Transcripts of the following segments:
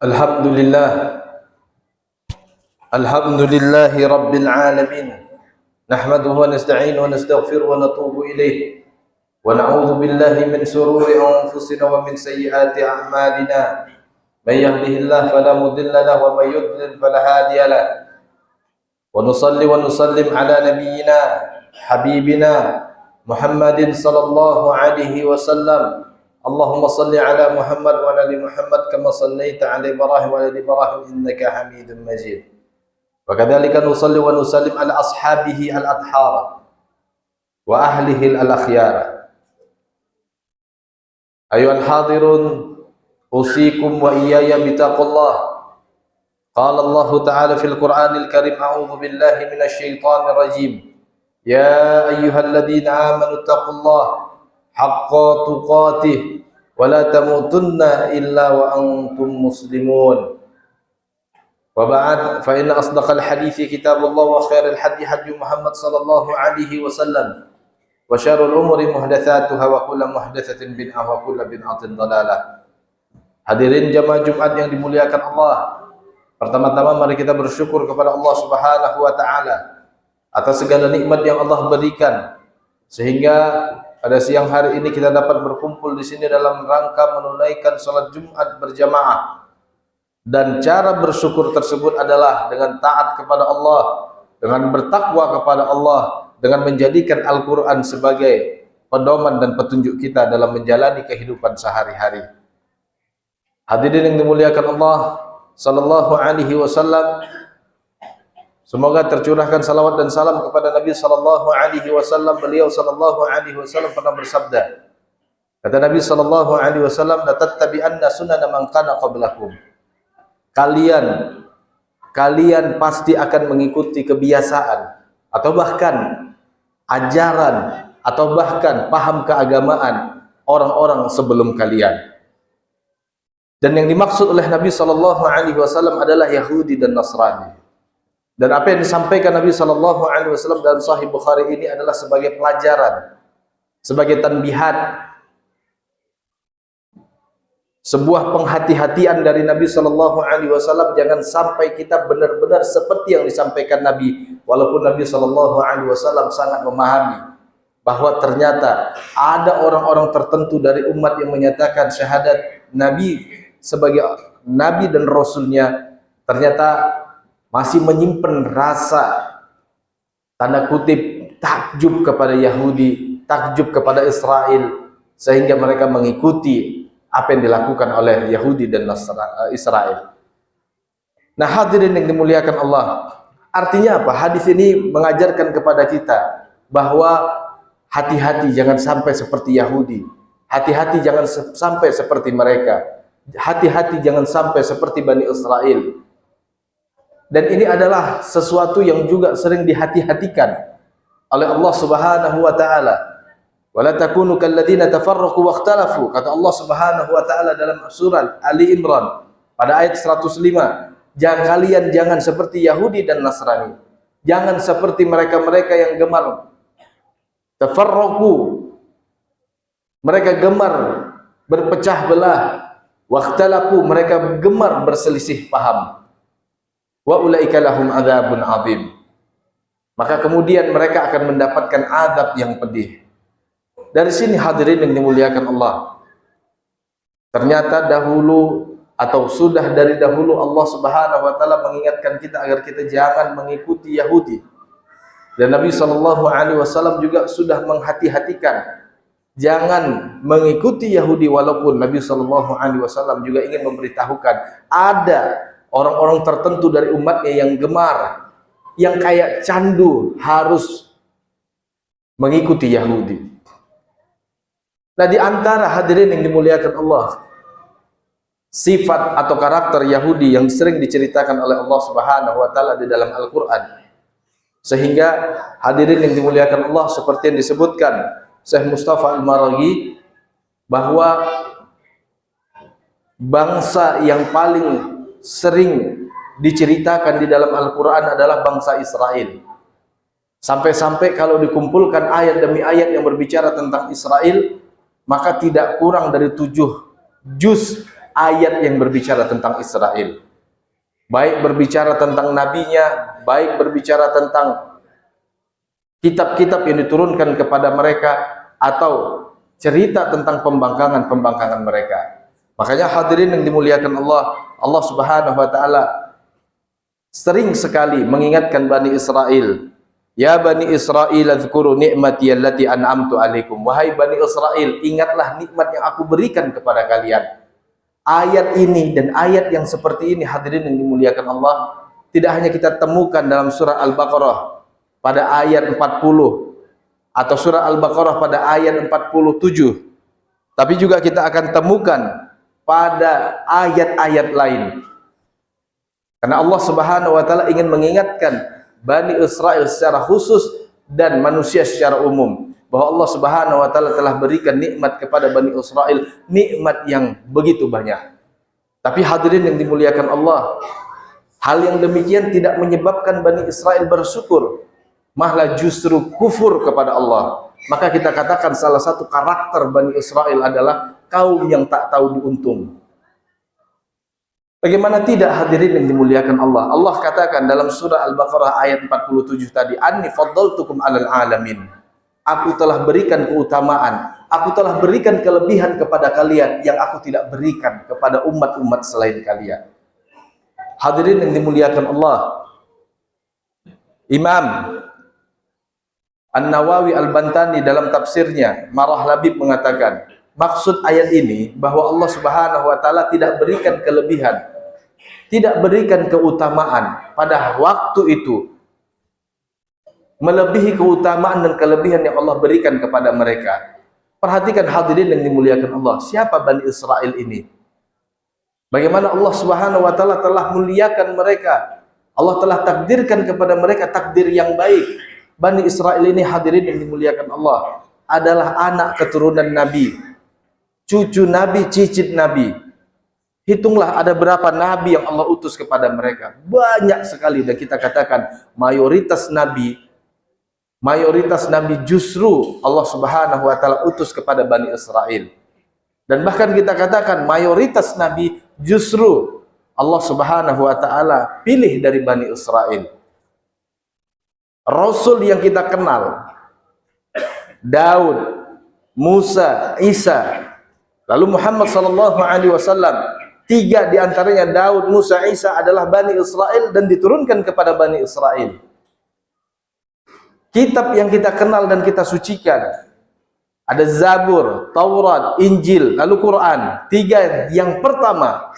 Alhamdulillah, alhamdulillahi rabbil alamin. Nahmaduhu wa nasta'inuhu wa nastaghfiruhu wa natubu ilayh. Wa na'udzu billahi min shururi anfusina wa min sayyiati a'malina. May yahdihillahu fala mudilla lahu wa may yudlil fala hadiya lahu. Wa nusalli wa nusallim ala nabiyyina habibina Muhammadin sallallahu alaihi wasallam. Allahumma salli ala Muhammad wa ala ali Muhammad kama sallaita ala Ibrahim wa ala ali Ibrahim innaka Hamidum Majid. Wa kadzalika nusalli wa nusallim ala ashabihi al-athhar wa ahlihi al-akhyar. Ayuhal hadirun, usikum wa iyaya bitaqullah. Qala Allah Ta'ala fil Qur'anil Karim, a'udzu billahi minasy syaithanir rajim. Ya ayyuhalladzina amanu taqullaha haqqa tuqatih wa la tamutunna illa wa antum muslimun. Wa ba'd, fa inna asdaqal hadithi kitabullah wa khairal hadi hadi Muhammad sallallahu alaihi wasallam wa syarrul umuri muhdatsatuha wa kullu muhdatsatin bid'ah wa kullu bid'atin dhalalah. Hadirin jamaah Jumat yang dimuliakan Allah, pertama-tama mari kita bersyukur kepada Allah Subhanahu wa taala atas segala nikmat yang Allah berikan sehingga pada siang hari ini kita dapat berkumpul di sini dalam rangka menunaikan salat Jumat berjamaah. Dan cara bersyukur tersebut adalah dengan taat kepada Allah, dengan bertakwa kepada Allah, dengan menjadikan Al-Qur'an sebagai pedoman dan petunjuk kita dalam menjalani kehidupan sehari-hari. Hadirin yang dimuliakan Allah sallallahu alaihi wasallam, semoga tercurahkan salawat dan salam kepada Nabi sallallahu alaihi wasallam. Beliau sallallahu alaihi wasallam pernah bersabda, kata Nabi sallallahu alaihi wasallam, la tattabi'anna sunana man kana qablakum. Kalian pasti akan mengikuti kebiasaan atau bahkan ajaran atau bahkan paham keagamaan orang-orang sebelum kalian. Dan yang dimaksud oleh Nabi sallallahu alaihi wasallam adalah Yahudi dan Nasrani. Dan apa yang disampaikan Nabi sallallahu alaihi wasallam dalam Sahih Bukhari ini adalah sebagai pelajaran, sebagai tanbihat, sebuah penghati-hatian dari Nabi sallallahu alaihi wasallam. Jangan sampai kita benar-benar seperti yang disampaikan Nabi, walaupun Nabi sallallahu alaihi wasallam sangat memahami bahwa ternyata ada orang-orang tertentu dari umat yang menyatakan syahadat Nabi sebagai Nabi dan Rasulnya, ternyata masih menyimpan rasa tanda kutip takjub kepada Yahudi, takjub kepada Israel, sehingga mereka mengikuti apa yang dilakukan oleh Yahudi dan Israel. Nah, hadirin yang dimuliakan Allah, artinya apa? Hadis ini mengajarkan kepada kita bahwa hati-hati jangan sampai seperti Yahudi, hati-hati jangan sampai seperti mereka, hati-hati jangan sampai seperti Bani Israel. Dan ini adalah sesuatu yang juga sering dihati-hatikan oleh Allah Subhanahu wa taala. Wala takunu kalladzina tafarraqu wakhtalafu, kata Allah Subhanahu wa taala dalam surah Ali Imran pada ayat 105. Jangan seperti Yahudi dan Nasrani. Jangan seperti mereka-mereka yang gemar tafarraqu, mereka gemar berpecah belah, wakhtalafu, mereka gemar berselisih paham. Wa ulaika lahum adzabun adzim, maka kemudian mereka akan mendapatkan azab yang pedih. Dari sini hadirin yang dimuliakan Allah, ternyata dahulu atau sudah dari dahulu Allah Subhanahu wa taala mengingatkan kita agar kita jangan mengikuti Yahudi. Dan Nabi sallallahu alaihi wasallam juga sudah menghati-hatikan jangan mengikuti Yahudi, walaupun Nabi sallallahu alaihi wasallam juga ingin memberitahukan ada orang-orang tertentu dari umatnya yang gemar, yang kayak candu harus mengikuti Yahudi. Nah, di antara hadirin yang dimuliakan Allah, sifat atau karakter Yahudi yang sering diceritakan oleh Allah Subhanahu wa taala di dalam Al-Qur'an, sehingga hadirin yang dimuliakan Allah, seperti yang disebutkan Syekh Mustafa Al-Maraghi, bahwa bangsa yang paling sering diceritakan di dalam Al-Qur'an adalah bangsa Israel. Sampai-sampai kalau dikumpulkan ayat demi ayat yang berbicara tentang Israel, maka tidak kurang dari 7 juz ayat yang berbicara tentang Israel. Baik berbicara tentang nabinya, baik berbicara tentang kitab-kitab yang diturunkan kepada mereka, atau cerita tentang pembangkangan mereka. Makanya hadirin yang dimuliakan Allah, Allah Subhanahu wa taala sering sekali mengingatkan Bani Israel. Ya Bani Israel, azkuru ni'mati allati an'amtu alaikum. Wahai Bani Israel, ingatlah nikmat yang aku berikan kepada kalian. Ayat ini dan ayat yang seperti ini, hadirin yang dimuliakan Allah, tidak hanya kita temukan dalam surah Al-Baqarah pada ayat 40 atau surah Al-Baqarah pada ayat 47, tapi juga kita akan temukan pada ayat-ayat lain. Karena Allah Subhanahu wa taala ingin mengingatkan Bani Israel secara khusus dan manusia secara umum bahwa Allah Subhanahu wa taala telah berikan nikmat kepada Bani Israel, nikmat yang begitu banyak. Tapi hadirin yang dimuliakan Allah, hal yang demikian tidak menyebabkan Bani Israel bersyukur, malah justru kufur kepada Allah. Maka kita katakan salah satu karakter Bani Israel adalah kaum yang tak tahu diuntung. Bagaimana tidak, hadirin yang dimuliakan Allah? Allah katakan dalam surah Al-Baqarah ayat 47 tadi, "Anni faddaltukum 'alal 'alamin." Aku telah berikan keutamaan, aku telah berikan kelebihan kepada kalian yang aku tidak berikan kepada umat-umat selain kalian. Hadirin yang dimuliakan Allah, Imam An-Nawawi Al-Bantani dalam tafsirnya Marah Labib mengatakan, maksud ayat ini bahwa Allah Subhanahu wa taala tidak berikan kelebihan, tidak berikan keutamaan pada waktu itu melebihi keutamaan dan kelebihan yang Allah berikan kepada mereka. Perhatikan hadirin yang dimuliakan Allah, siapa Bani Israel ini? Bagaimana Allah Subhanahu wa taala telah muliakan mereka. Allah telah takdirkan kepada mereka takdir yang baik. Bani Israel ini, hadirin yang dimuliakan Allah, adalah anak keturunan Nabi, cucu Nabi, cicit Nabi. Hitunglah ada berapa Nabi yang Allah utus kepada mereka. Banyak sekali, dan kita katakan mayoritas Nabi justru Allah Subhanahu wa taala utus kepada Bani Israel. Dan bahkan kita katakan mayoritas Nabi justru Allah Subhanahu wa taala pilih dari Bani Israel. Rasul yang kita kenal, Daud, Musa, Isa, lalu Muhammad sallallahu alaihi wasallam, tiga diantaranya Daud, Musa, Isa adalah Bani Israel dan diturunkan kepada Bani Israel. Kitab yang kita kenal dan kita sucikan ada Zabur, Taurat, Injil, lalu Quran. Tiga yang pertama,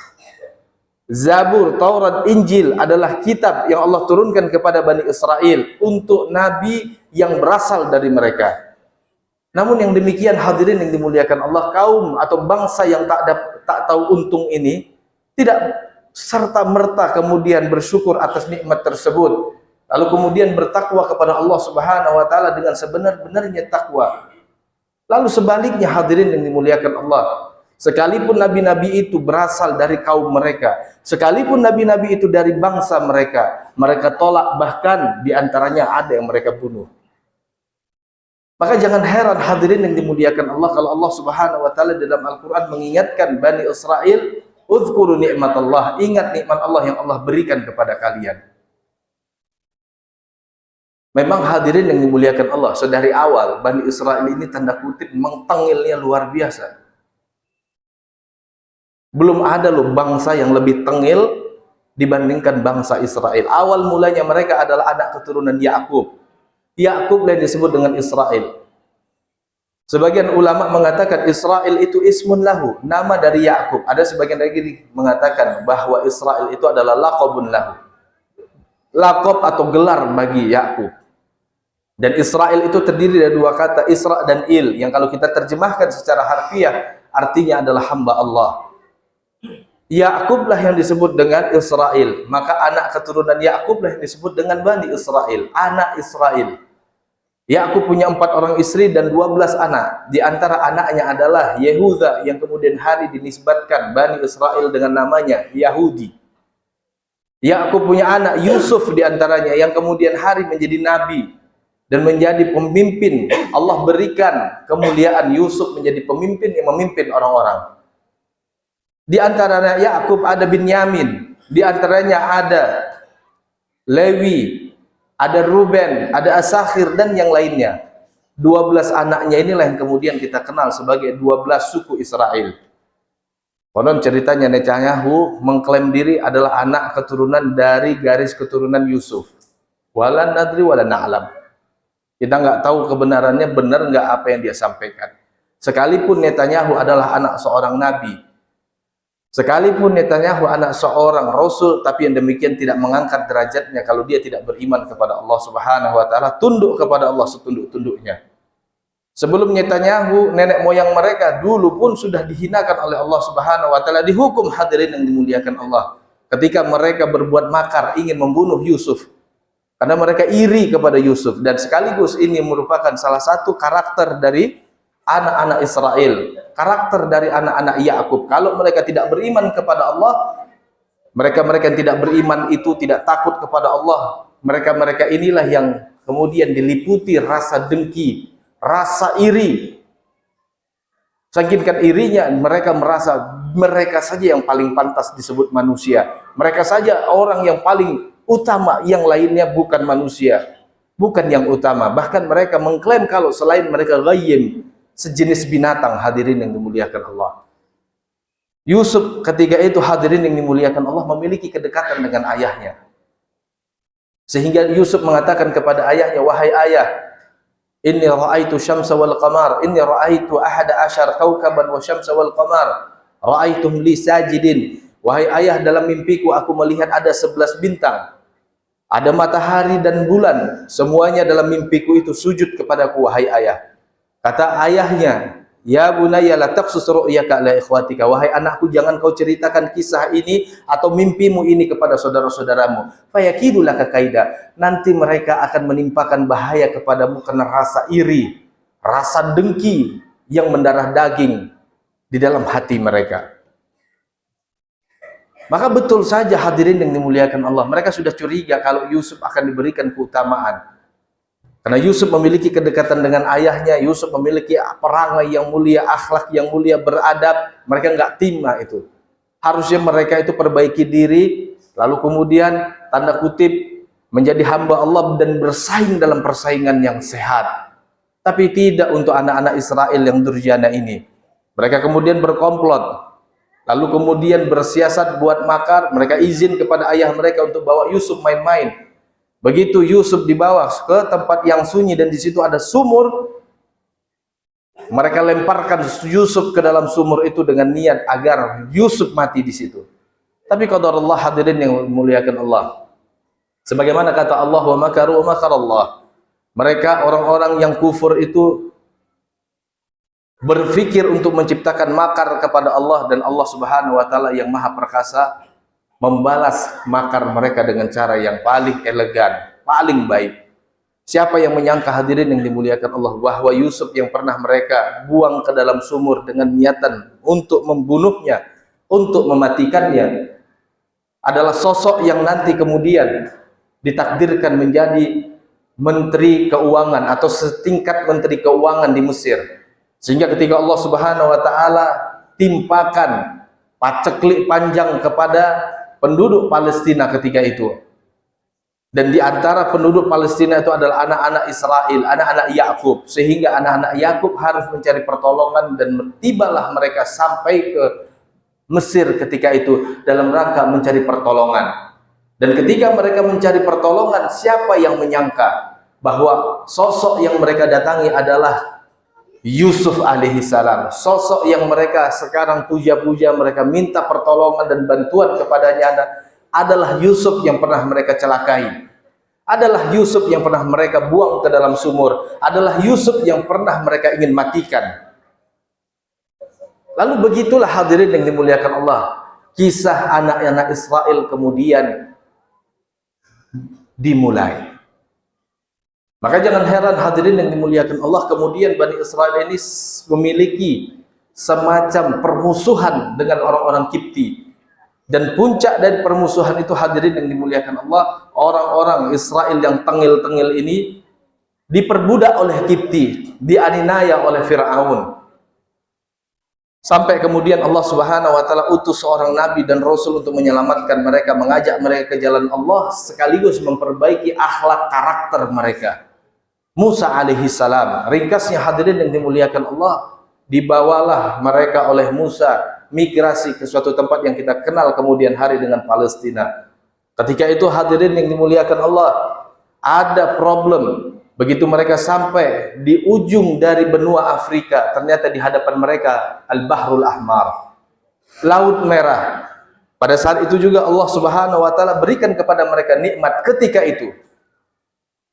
Zabur, Taurat, Injil adalah kitab yang Allah turunkan kepada Bani Israel untuk nabi yang berasal dari mereka. Namun yang demikian, hadirin yang dimuliakan Allah, kaum atau bangsa yang tak tahu untung ini tidak serta-merta kemudian bersyukur atas nikmat tersebut, lalu kemudian bertakwa kepada Allah Subhanahu wa taala dengan sebenar-benarnya takwa. Lalu sebaliknya, hadirin yang dimuliakan Allah, sekalipun nabi-nabi itu berasal dari kaum mereka, sekalipun nabi-nabi itu dari bangsa mereka, mereka tolak, bahkan diantaranya ada yang mereka bunuh. Maka jangan heran, hadirin yang dimuliakan Allah, kalau Allah Subhanahu wa taala dalam Al-Qur'an mengingatkan Bani Israel, "Udzkuru nikmatallah," ingat nikmat Allah yang Allah berikan kepada kalian. Memang hadirin yang dimuliakan Allah, sedari awal Bani Israel ini tanda kutip mengtengilnya luar biasa. Belum ada loh bangsa yang lebih tengil dibandingkan bangsa Israel. Awal mulanya mereka adalah anak keturunan Yakub. Yakub yang disebut dengan Israel. Sebagian ulama mengatakan Israel itu ismun lahu, nama dari Yakub. Ada sebagian lagi mengatakan bahwa Israel itu adalah laqabun lahu, laqab atau gelar bagi Yakub. Dan Israel itu terdiri dari dua kata, Isra dan Il, yang kalau kita terjemahkan secara harfiah artinya adalah hamba Allah. Yakublah yang disebut dengan Israel, maka anak keturunan Yakublah yang disebut dengan Bani Israel, anak Israel. Yakub punya 4 orang istri dan 12 anak. Di antara anaknya adalah Yehuda, yang kemudian hari dinisbatkan Bani Israel dengan namanya Yahudi. Yakub punya anak Yusuf di antaranya, yang kemudian hari menjadi nabi dan menjadi pemimpin. Allah berikan kemuliaan Yusuf menjadi pemimpin yang memimpin orang-orang. Di antaranya Yakub ada Binyamin, di antaranya ada Lewi, ada Ruben, ada Asakhir dan yang lainnya. 12 anaknya inilah yang kemudian kita kenal sebagai 12 suku Israel. Konon ceritanya Netanyahu mengklaim diri adalah anak keturunan dari garis keturunan Yusuf. Wala nadri wala na'lam. Kita nggak tahu kebenarannya benar nggak apa yang dia sampaikan. Sekalipun Netanyahu adalah anak seorang nabi, sekalipun Netanyahu anak seorang rasul, tapi yang demikian tidak mengangkat derajatnya kalau dia tidak beriman kepada Allah Subhanahu wa taala, tunduk kepada Allah setunduk-tunduknya. Sebelum Netanyahu, nenek moyang mereka dulu pun sudah dihinakan oleh Allah Subhanahu wa taala, dihukum, hadirin yang dimuliakan Allah, ketika mereka berbuat makar ingin membunuh Yusuf. Karena mereka iri kepada Yusuf, dan sekaligus ini merupakan salah satu karakter dari anak-anak Israel, karakter dari anak-anak Yakub. Kalau mereka tidak beriman kepada Allah, mereka-mereka yang tidak beriman itu tidak takut kepada Allah. Mereka-mereka inilah yang kemudian diliputi rasa dengki, rasa iri. Saking irinya mereka merasa mereka saja yang paling pantas disebut manusia. Mereka saja orang yang paling utama, yang lainnya bukan manusia, bukan yang utama. Bahkan mereka mengklaim kalau selain mereka ghayyim, sejenis binatang, hadirin yang dimuliakan Allah. Yusuf ketika itu, hadirin yang dimuliakan Allah, memiliki kedekatan dengan ayahnya. Sehingga Yusuf mengatakan kepada ayahnya, wahai ayah, inni ra'aitu syamsa wal qamar, inni ra'aitu ahada asyar kaukaban wa syamsa wal qamar, ra'aitum li sajidin. Wahai ayah, dalam mimpiku aku melihat ada 11 bintang, ada matahari dan bulan, semuanya dalam mimpiku itu sujud kepadaku, wahai ayah. Kata ayahnya, ya bunayya la taqsus ru'yaka la ikhwatika, wahai anakku, jangan kau ceritakan kisah ini atau mimpimu ini kepada saudara-saudaramu. Fayakidu laka kaida, nanti mereka akan menimpakan bahaya kepadamu karena rasa iri, rasa dengki yang mendarah daging di dalam hati mereka. Maka betul saja, hadirin yang dimuliakan Allah, mereka sudah curiga kalau Yusuf akan diberikan keutamaan. Karena Yusuf memiliki kedekatan dengan ayahnya, Yusuf memiliki perangai yang mulia, akhlak yang mulia, beradab. Mereka nggak terima itu. Harusnya mereka itu perbaiki diri, lalu kemudian tanda kutip menjadi hamba Allah dan bersaing dalam persaingan yang sehat. Tapi tidak untuk anak-anak Israel yang durjana ini. Mereka kemudian berkomplot, lalu kemudian bersiasat buat makar. Mereka izin kepada ayah mereka untuk bawa Yusuf main-main. Begitu Yusuf dibawa ke tempat yang sunyi dan di situ ada sumur, mereka lemparkan Yusuf ke dalam sumur itu dengan niat agar Yusuf mati di situ. Tapi qadarullah, hadirin yang memuliakan Allah, sebagaimana kata Allah, wa makaru wa makarallah, mereka orang-orang yang kufur itu berpikir untuk menciptakan makar kepada Allah, dan Allah Subhanahu wa taala yang Maha Perkasa membalas makar mereka dengan cara yang paling elegan, paling baik. Siapa yang menyangka, hadirin yang dimuliakan Allah, bahwa Yusuf yang pernah mereka buang ke dalam sumur dengan niatan untuk membunuhnya, untuk mematikannya, adalah sosok yang nanti kemudian ditakdirkan menjadi menteri keuangan atau setingkat menteri keuangan di Mesir. Sehingga ketika Allah Subhanahu wa taala timpakan paceklik panjang kepada penduduk Palestina ketika itu, dan di antara penduduk Palestina itu adalah anak-anak Israel, anak-anak Yakub, sehingga anak-anak Yakub harus mencari pertolongan, dan tibalah mereka sampai ke Mesir ketika itu dalam rangka mencari pertolongan. Dan ketika mereka mencari pertolongan, siapa yang menyangka bahwa sosok yang mereka datangi adalah Yusuf alaihissalam, sosok yang mereka sekarang puja-puja, mereka minta pertolongan dan bantuan kepadanya adalah Yusuf yang pernah mereka celakai, adalah Yusuf yang pernah mereka buang ke dalam sumur, adalah Yusuf yang pernah mereka ingin matikan. Lalu begitulah, hadirin yang dimuliakan Allah, kisah anak-anak Israel kemudian dimulai. Maka jangan heran, hadirin yang dimuliakan Allah, kemudian Bani Israel ini memiliki semacam permusuhan dengan orang-orang Kipti. Dan puncak dari permusuhan itu, hadirin yang dimuliakan Allah, orang-orang Israel yang tengil-tengil ini diperbudak oleh Kipti, dianiaya oleh Fir'aun. Sampai kemudian Allah Subhanahu wa taala utus seorang nabi dan rasul untuk menyelamatkan mereka, mengajak mereka ke jalan Allah sekaligus memperbaiki akhlak karakter mereka. Musa alaihi salam, ringkasnya hadirin yang dimuliakan Allah, dibawalah mereka oleh Musa migrasi ke suatu tempat yang kita kenal kemudian hari dengan Palestina. Ketika itu hadirin yang dimuliakan Allah, ada problem. Begitu mereka sampai di ujung dari benua Afrika, ternyata di hadapan mereka Al-Bahrul Ahmar, Laut Merah. Pada saat itu juga Allah Subhanahu wa taala berikan kepada mereka nikmat ketika itu.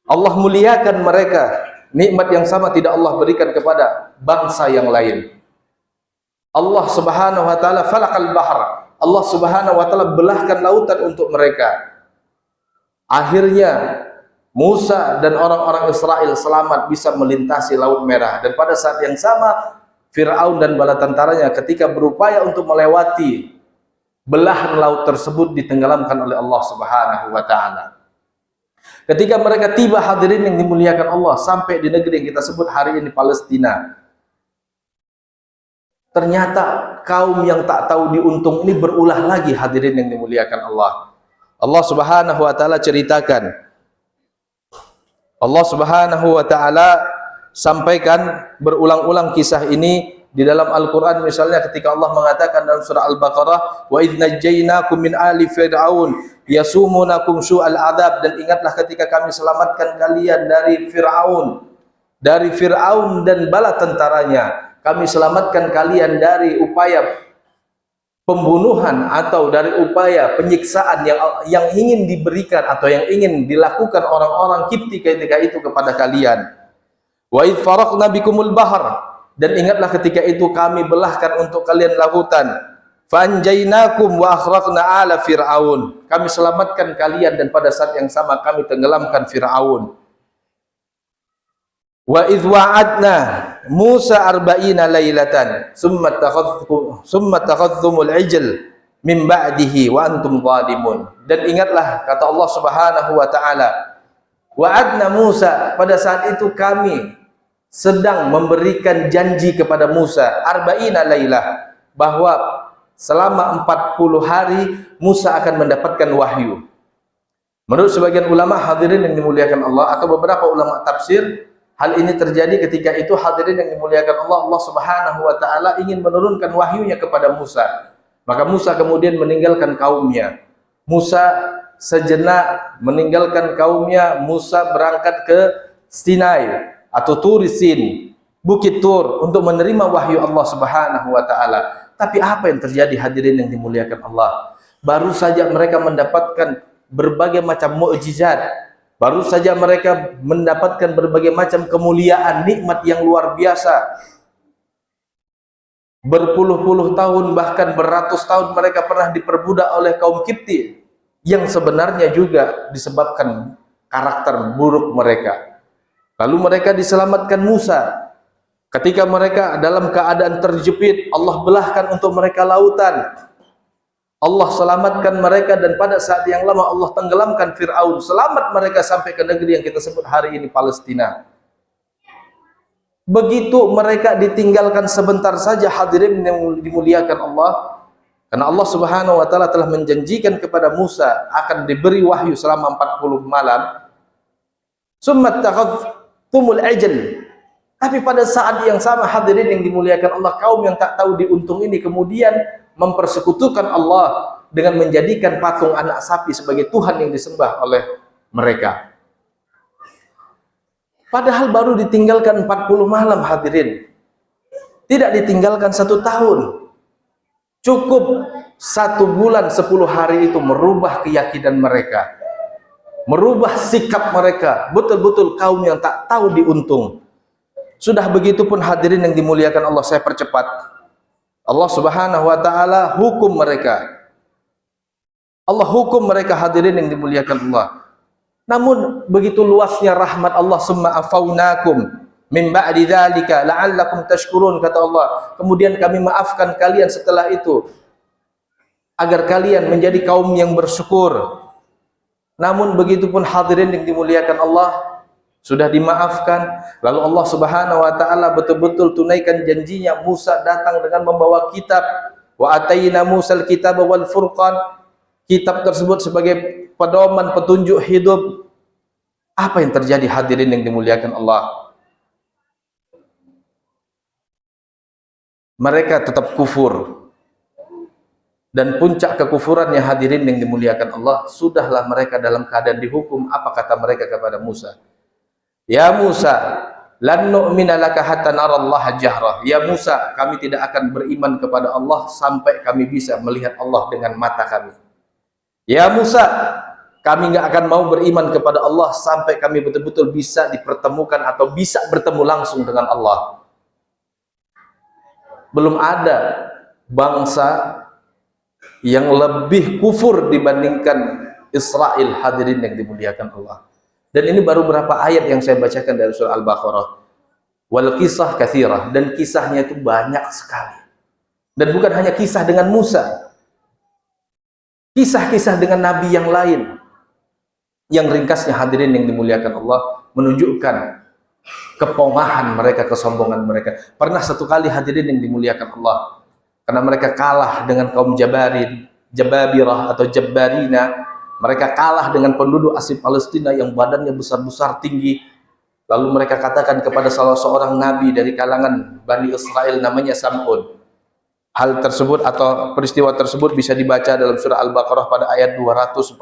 Allah muliakan mereka. Nikmat yang sama tidak Allah berikan kepada bangsa yang lain. Allah Subhanahu wa taala falaqal bahr. Allah Subhanahu wa taala belahkan lautan untuk mereka. Akhirnya Musa dan orang-orang Israel selamat bisa melintasi Laut Merah. Dan pada saat yang sama Fir'aun dan bala tentaranya ketika berupaya untuk melewati belahan laut tersebut ditenggelamkan oleh Allah Subhanahu wa taala. Ketika mereka tiba hadirin yang dimuliakan Allah sampai di negeri yang kita sebut hari ini Palestina, ternyata kaum yang tak tahu diuntung ini berulah lagi hadirin yang dimuliakan Allah. Allah Subhanahu wa taala ceritakan, Allah Subhanahu wa taala sampaikan berulang-ulang kisah ini di dalam Al-Qur'an, misalnya ketika Allah mengatakan dalam surah Al-Baqarah, wa idz najjaynakum min ali fir'aun yasumunakum su'al adzab, dan ingatlah ketika kami selamatkan kalian dari Fir'aun dan bala tentaranya, kami selamatkan kalian dari upaya pembunuhan atau dari upaya penyiksaan yang ingin diberikan atau yang ingin dilakukan orang-orang Kipti ketika itu kepada kalian. Wa idz faraqna bikumul bahr, dan ingatlah ketika itu kami belahkan untuk kalian lautan. Fa anjaynakum wa akhraqna ala fir'aun, kami selamatkan kalian dan pada saat yang sama kami tenggelamkan Fir'aun. Wa idz wa'adna Musa arba'ina lailatan summa takhadhtumul ijl min ba'dihi wa antum zalimun. Dan ingatlah kata Allah Subhanahu wa taala, wa'adna Musa, pada saat itu kami sedang memberikan janji kepada Musa arba'ina lailah, bahwa selama 40 hari Musa akan mendapatkan wahyu. Menurut sebagian ulama hadirin yang dimuliakan Allah atau beberapa ulama tafsir, hal ini terjadi ketika itu hadirin yang dimuliakan Allah, Allah Subhanahu wa taala ingin menurunkan wahyunya kepada Musa. Maka Musa kemudian meninggalkan kaumnya. Musa sejenak meninggalkan kaumnya, Musa berangkat ke Sinai atau Tur Sin, Bukit Tur, untuk menerima wahyu Allah Subhanahu wa taala. Tapi apa yang terjadi hadirin yang dimuliakan Allah? Baru saja mereka mendapatkan berbagai macam mukjizat. Baru saja mereka mendapatkan berbagai macam kemuliaan, nikmat yang luar biasa. Berpuluh-puluh tahun, bahkan beratus tahun mereka pernah diperbudak oleh kaum Kipti, yang sebenarnya juga disebabkan karakter buruk mereka. Lalu mereka diselamatkan Musa. Ketika mereka dalam keadaan terjepit, Allah belahkan untuk mereka lautan. Allah selamatkan mereka, dan pada saat yang lama Allah tenggelamkan Fir'aun. Selamat mereka sampai ke negeri yang kita sebut hari ini Palestina. Begitu mereka ditinggalkan sebentar saja hadirin yang dimuliakan Allah, karena Allah Subhanahu wa taala telah menjanjikan kepada Musa akan diberi wahyu selama 40 malam. Summa takhadhtumul ijl. Tapi pada saat yang sama hadirin yang dimuliakan Allah, kaum yang tak tahu diuntung ini kemudian mempersekutukan Allah dengan menjadikan patung anak sapi sebagai Tuhan yang disembah oleh mereka. Padahal baru ditinggalkan 40 malam hadirin. Tidak ditinggalkan 1 tahun. Cukup 1 bulan 10 hari itu merubah keyakinan mereka. Merubah sikap mereka. Betul-betul kaum yang tak tahu diuntung. Sudah begitu pun hadirin yang dimuliakan Allah, saya percepat. Allah Subhanahu wa taala hukum mereka. Allah hukum mereka hadirin yang dimuliakan Allah. Namun begitu luasnya rahmat Allah, summa afaunakum min ba'di dzalika la'allakum tashkurun, kata Allah. Kemudian kami maafkan kalian setelah itu agar kalian menjadi kaum yang bersyukur. Namun begitu pun hadirin yang dimuliakan Allah, sudah dimaafkan. Lalu Allah Subhanahu wa taala betul-betul tunaikan janjinya, Musa datang dengan membawa kitab. Wa atayna Musal kitaba wal furqan. Kitab tersebut sebagai pedoman petunjuk hidup. Apa yang terjadi hadirin yang dimuliakan Allah? Mereka tetap kufur. Dan puncak kekufuran yang hadirin yang dimuliakan Allah, sudahlah mereka dalam keadaan dihukum. Apa kata mereka kepada Musa? Ya Musa, lan nu'mina laka hatta narallaha jahrah. Ya Musa, kami tidak akan beriman kepada Allah sampai kami bisa melihat Allah dengan mata kami. Ya Musa, kami nggak akan mau beriman kepada Allah sampai kami betul-betul bisa dipertemukan atau bisa bertemu langsung dengan Allah. Belum ada bangsa yang lebih kufur dibandingkan Israel, hadirin yang dimuliakan Allah. Dan ini baru berapa ayat yang saya bacakan dari surah Al-Baqarah. Wal kisah katsirah, dan kisahnya itu banyak sekali. Dan bukan hanya kisah dengan Musa, kisah-kisah dengan nabi yang lain. Yang ringkasnya hadirin yang dimuliakan Allah, menunjukkan kepongahan mereka, kesombongan mereka. Pernah satu kali hadirin yang dimuliakan Allah, karena mereka kalah dengan kaum Jababirah atau Jabbarina. Mereka kalah dengan penduduk asli Palestina yang badannya besar-besar tinggi. Lalu mereka katakan kepada salah seorang nabi dari kalangan Bani Israel, namanya Sam'un. Hal tersebut atau peristiwa tersebut bisa dibaca dalam surah Al-Baqarah pada ayat 246.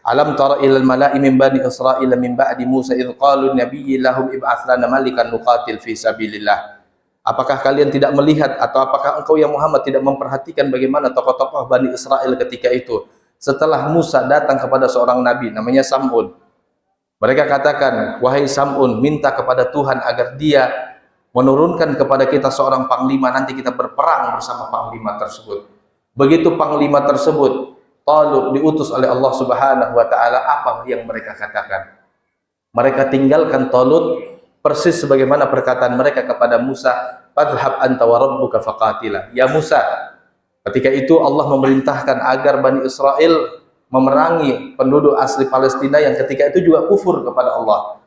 Alam tara ilal mala'i min bani Israil min ba'di Musa idh qalu nabiyyi lahum ib'ats lana malikan nuqatil fi sabilillah. Apakah kalian tidak melihat, atau apakah engkau ya Muhammad tidak memperhatikan bagaimana tokoh-tokoh Bani Israel ketika itu, setelah Musa datang kepada seorang nabi namanya Sam'un. Mereka katakan, wahai Sam'un, minta kepada Tuhan agar dia menurunkan kepada kita seorang panglima, nanti kita berperang bersama panglima tersebut. Begitu panglima tersebut Talut diutus oleh Allah Subhanahu wa taala, apa yang mereka katakan? Mereka tinggalkan Talut persis sebagaimana perkataan mereka kepada Musa, "Fadhhab anta wa rabbuka faqatila." Ya Musa, ketika itu Allah memerintahkan agar Bani Israel memerangi penduduk asli Palestina yang ketika itu juga kufur kepada Allah.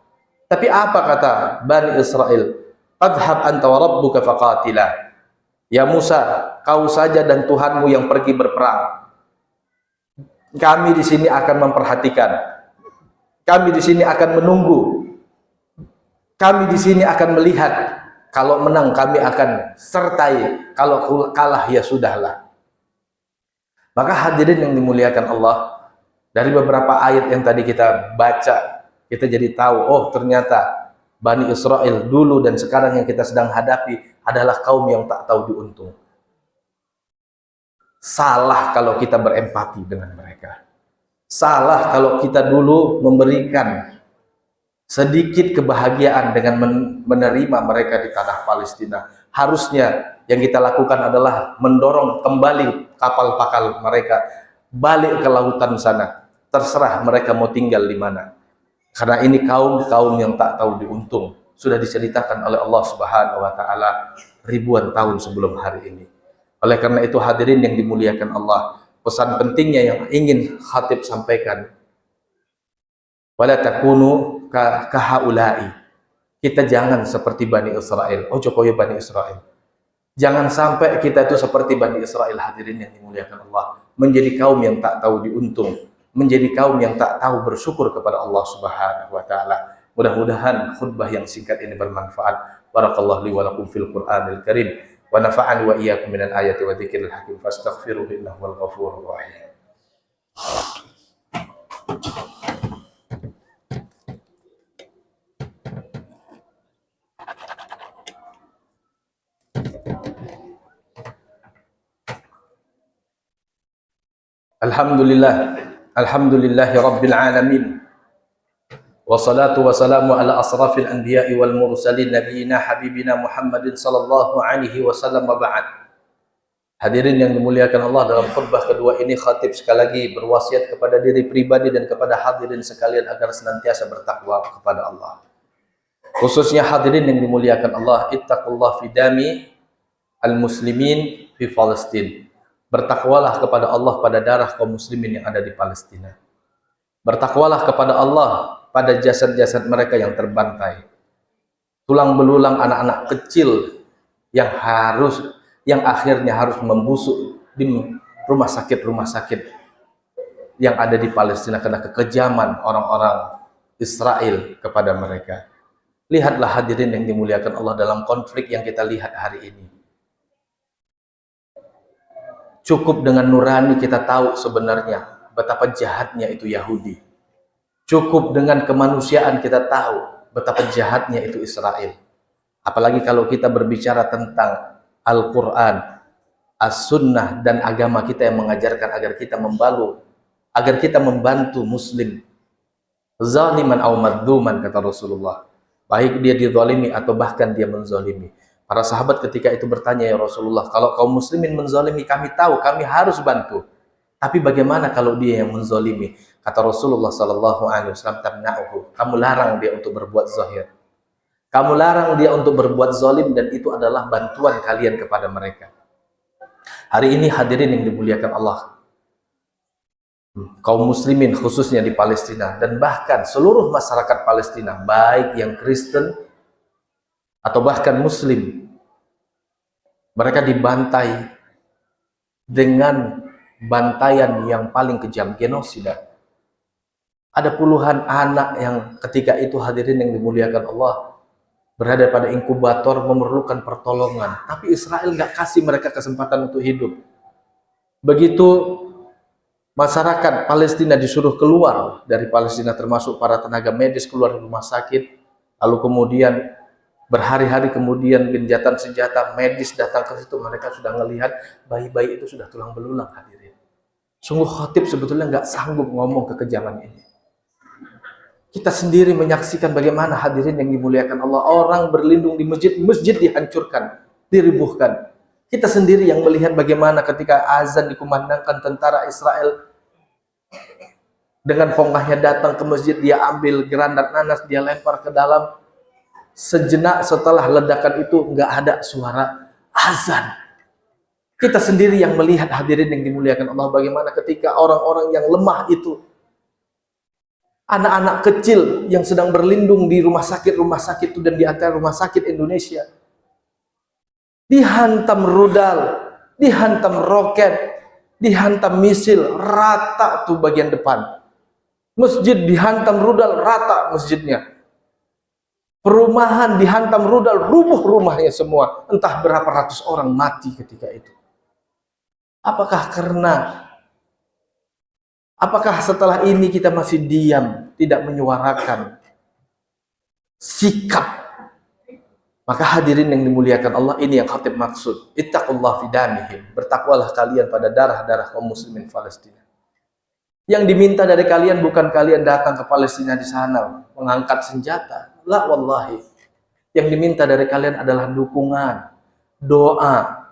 Tapi apa kata Bani Israel? "Fadhhab anta wa rabbuka faqatila." Ya Musa, kau saja dan Tuhanmu yang pergi berperang. Kami di sini akan memperhatikan. Kami di sini akan menunggu. Kami di sini akan melihat. Kalau menang kami akan sertai. Kalau kalah ya sudahlah. Maka hadirin yang dimuliakan Allah, dari beberapa ayat yang tadi kita baca, kita jadi tahu, oh ternyata Bani Israel dulu dan sekarang yang kita sedang hadapi adalah kaum yang tak tahu diuntung. Salah kalau kita berempati dengan mereka. Salah kalau kita dulu memberikan sedikit kebahagiaan dengan menerima mereka di tanah Palestina. Harusnya yang kita lakukan adalah mendorong kembali kapal-kapal mereka balik ke lautan sana. Terserah mereka mau tinggal di mana. Karena ini kaum yang tak tahu diuntung. Sudah diceritakan oleh Allah Subhanahu wa taala ribuan tahun sebelum hari ini. Oleh karena itu hadirin yang dimuliakan Allah, pesan pentingnya yang ingin khatib sampaikan, wala takunu kahaulai. Kita jangan seperti Bani Israel. Ojo koyo Bani Israel. Jangan sampai kita itu seperti Bani Israel, hadirin yang dimuliakan Allah, menjadi kaum yang tak tahu diuntung, menjadi kaum yang tak tahu bersyukur kepada Allah Subhanahu wa taala. Mudah-mudahan khutbah yang singkat ini bermanfaat. Barakallahu li wa lakum fil Qur'anil Karim. Wa nafa'ani wa iyyakum minal ayati wa dzikril hakim fastaghfiruhu innahu wal ghafurur rahim. Alhamdulillahi rabbil alamin. Wassalatu wassalamu ala asrafil anbiya'i wal mursalin nabiyina habibina Muhammadin sallallahu alaihi wasallam wa ba'd. Hadirin yang dimuliakan Allah, dalam khutbah kedua ini khatib sekali lagi berwasiat kepada diri pribadi dan kepada hadirin sekalian agar senantiasa bertakwa kepada Allah. Khususnya hadirin yang dimuliakan Allah, ittaqullah fi dami al-muslimin fi Palestin. Bertakwalah kepada Allah pada darah kaum muslimin yang ada di Palestina. Bertakwalah kepada Allah pada jasad-jasad mereka yang terbantai. Tulang belulang anak-anak kecil yang akhirnya harus membusuk di rumah sakit yang ada di Palestina karena kekejaman orang-orang Israel kepada mereka. Lihatlah hadirin yang dimuliakan Allah dalam konflik yang kita lihat hari ini. Cukup dengan nurani kita tahu sebenarnya betapa jahatnya itu Yahudi. Cukup dengan kemanusiaan kita tahu betapa jahatnya itu Israel. Apalagi kalau kita berbicara tentang Al-Quran, As-Sunnah, dan agama kita yang mengajarkan agar kita membantu Muslim. Zaliman aw madzuman, kata Rasulullah. Baik dia dizalimi atau bahkan dia menzalimi. Para sahabat ketika itu bertanya, ya Rasulullah, kalau kaum muslimin menzalimi, kami tahu, kami harus bantu. Tapi bagaimana kalau dia yang menzalimi? Kata Rasulullah SAW, tamna'uhu. Kamu larang dia untuk berbuat zahir. Kamu larang dia untuk berbuat zalim, dan itu adalah bantuan kalian kepada mereka. Hari ini hadirin yang dimuliakan Allah, kaum muslimin khususnya di Palestina dan bahkan seluruh masyarakat Palestina, baik yang Kristen atau bahkan Muslim, mereka dibantai dengan bantaian yang paling kejam, genosida. Ada puluhan anak yang ketika itu hadirin yang dimuliakan Allah berada pada inkubator memerlukan pertolongan, tapi Israel nggak kasih mereka kesempatan untuk hidup. Begitu masyarakat Palestina disuruh keluar dari Palestina, termasuk para tenaga medis keluar dari rumah sakit, lalu kemudian berhari-hari kemudian genjatan senjata medis datang ke situ, mereka sudah melihat bayi-bayi itu sudah tulang belulang hadirin. Sungguh khatib sebetulnya nggak sanggup ngomong kekejaman ini. Kita sendiri menyaksikan bagaimana hadirin yang dimuliakan Allah, orang berlindung di masjid dihancurkan, diribuhkan. Kita sendiri yang melihat bagaimana ketika azan dikumandangkan, tentara Israel dengan pongahnya datang ke masjid, dia ambil granat nanas, dia lempar ke dalam. Sejenak setelah ledakan itu nggak ada suara azan. Kita sendiri yang melihat hadirin yang dimuliakan Allah, bagaimana ketika orang-orang yang lemah itu, anak-anak kecil yang sedang berlindung di rumah sakit itu dan di antara rumah sakit Indonesia, dihantam rudal, dihantam roket, dihantam misil, rata tuh bagian depan. Masjid dihantam rudal, rata masjidnya. Perumahan dihantam rudal, rubuh rumahnya semua. Entah berapa ratus orang mati ketika itu. Apakah setelah ini kita masih diam, tidak menyuarakan sikap? Maka hadirin yang dimuliakan Allah, ini yang khatib maksud. Ittaqullah fi damihim. Bertakwalah kalian pada darah-darah kaum muslimin Palestina. Yang diminta dari kalian bukan kalian datang ke Palestina di sana mengangkat senjata. La wallahi. Yang diminta dari kalian adalah dukungan, doa,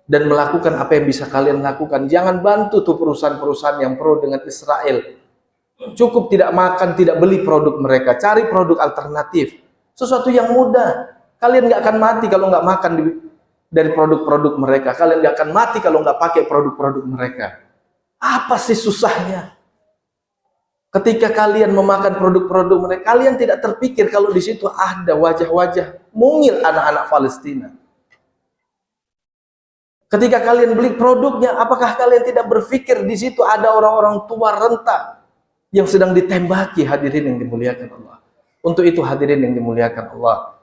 dan melakukan apa yang bisa kalian lakukan. Jangan bantu tuh perusahaan-perusahaan yang pro dengan Israel. Cukup tidak makan, tidak beli produk mereka. Cari produk alternatif. Sesuatu yang mudah. Kalian nggak akan mati kalau nggak makan dari produk-produk mereka. Kalian nggak akan mati kalau nggak pakai produk-produk mereka. Apa sih susahnya? Ketika kalian memakan produk-produk mereka, kalian tidak terpikir kalau di situ ada wajah-wajah mungil anak-anak Palestina. Ketika kalian beli produknya, apakah kalian tidak berpikir di situ ada orang-orang tua renta yang sedang ditembaki, hadirin yang dimuliakan Allah. Untuk itu hadirin yang dimuliakan Allah,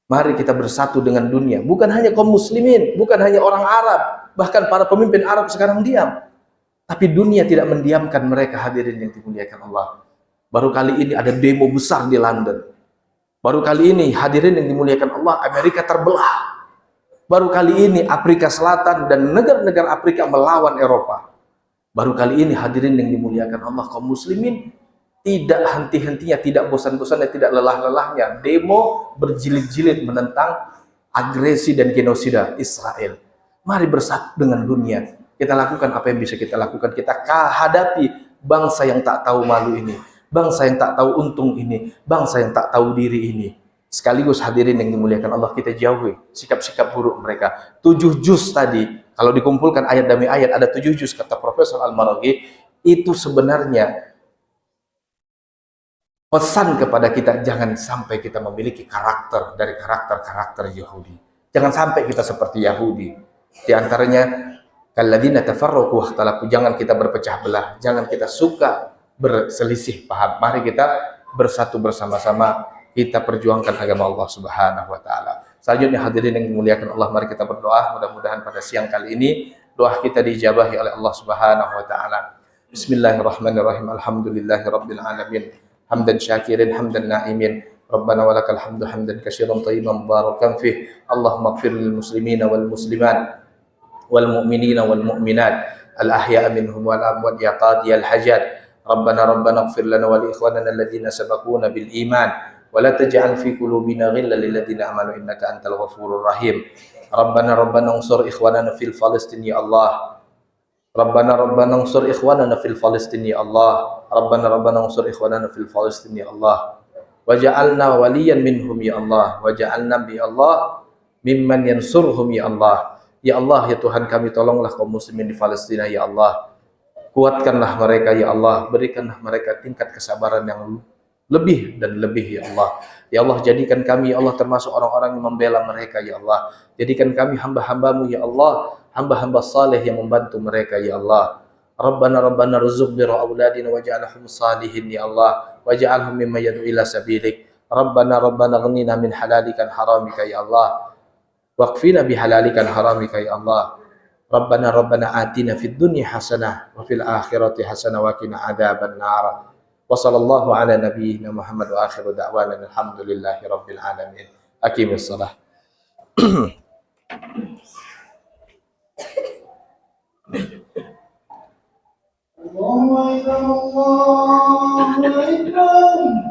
mari kita bersatu dengan dunia. Bukan hanya kaum muslimin, bukan hanya orang Arab, bahkan para pemimpin Arab sekarang diam. Tapi dunia tidak mendiamkan mereka, hadirin yang dimuliakan Allah. Baru kali ini ada demo besar di London. Baru kali ini hadirin yang dimuliakan Allah, Amerika terbelah. Baru kali ini Afrika Selatan dan negara-negara Afrika melawan Eropa. Baru kali ini hadirin yang dimuliakan Allah, kaum muslimin tidak henti-hentinya, tidak bosan-bosannya, tidak lelah-lelahnya demo berjilid-jilid menentang agresi dan genosida Israel. Mari bersatu dengan dunia. Kita lakukan apa yang bisa kita lakukan. Kita hadapi bangsa yang tak tahu malu ini, bangsa yang tak tahu untung ini, bangsa yang tak tahu diri ini. Sekaligus hadirin yang dimuliakan Allah, kita jauhi sikap-sikap buruk mereka. 7 juz tadi, kalau dikumpulkan ayat demi ayat, ada 7 juz, kata Profesor Al-Maraghi, itu sebenarnya pesan kepada kita, jangan sampai kita memiliki karakter dari karakter-karakter Yahudi. Jangan sampai kita seperti Yahudi. Di antaranya, kalladzina tafarraqu wakhtalafu, jangan kita berpecah belah, jangan kita suka berselisih paham. Mari kita bersatu bersama-sama, kita perjuangkan agama Allah Subhanahu wa taala. Selanjutnya hadirin yang dimuliakan Allah, mari kita berdoa. Mudah-mudahan pada siang kali ini doa kita diijabahi oleh Allah Subhanahu wa taala. Bismillahirrahmanirrahim. Alhamdulillahirabbil alamin. Hamdan syakirin, hamdan na'imin. Rabbana walakal hamdu hamdan katsiran thayyiban mubarakan fih. Allahumma ighfir lil muslimina wal muslimat wal mu'minina wal mu'minat al ahya'a minhum wal amwat ya qadiyal hajat. Rabbana ighfir lana wa li ikhwanina alladhina sabaquna bil iman wa la taj'al fi qulubina ghillan lil ladzina amanu innaka antal ghafurur rahim. Rabbana unsur ikhwanana fil Palestin ya Allah. Rabbana unsur ikhwanana fil Palestin ya Allah. Rabbana unsur ikhwanana fil Palestin ya Allah. Waj'alna waliyan minhum ya Allah. Waj'alna bi Allah mimman yansurhum ya Allah. Ya Allah, ya Tuhan kami, tolonglah kaum muslimin di Palestina ya Allah. Kuatkanlah mereka ya Allah. Berikanlah mereka tingkat kesabaran yang lebih dan lebih ya Allah. Ya Allah, jadikan kami ya Allah termasuk orang-orang yang membela mereka ya Allah. Jadikan kami hamba-hambamu ya Allah, hamba-hamba saleh yang membantu mereka ya Allah. Rabbana rzuq birra auladina waj'alhum salihin ya Allah, waj'alhum mimman yad'u ila sabilik. Rabbana ghnina min halalika haramika ya Allah, waqfina bihalalika haramika ya Allah. Rabbana atina fid dunya hasanah wa fil akhirati hasanah wa qina adzaban nar. Wa sallallahu ala nabiyyina Muhammad wa akhiru da'wana alhamdulillahi rabbil alamin. Aqimis shalah. Allahu akbar, Allahu akbar.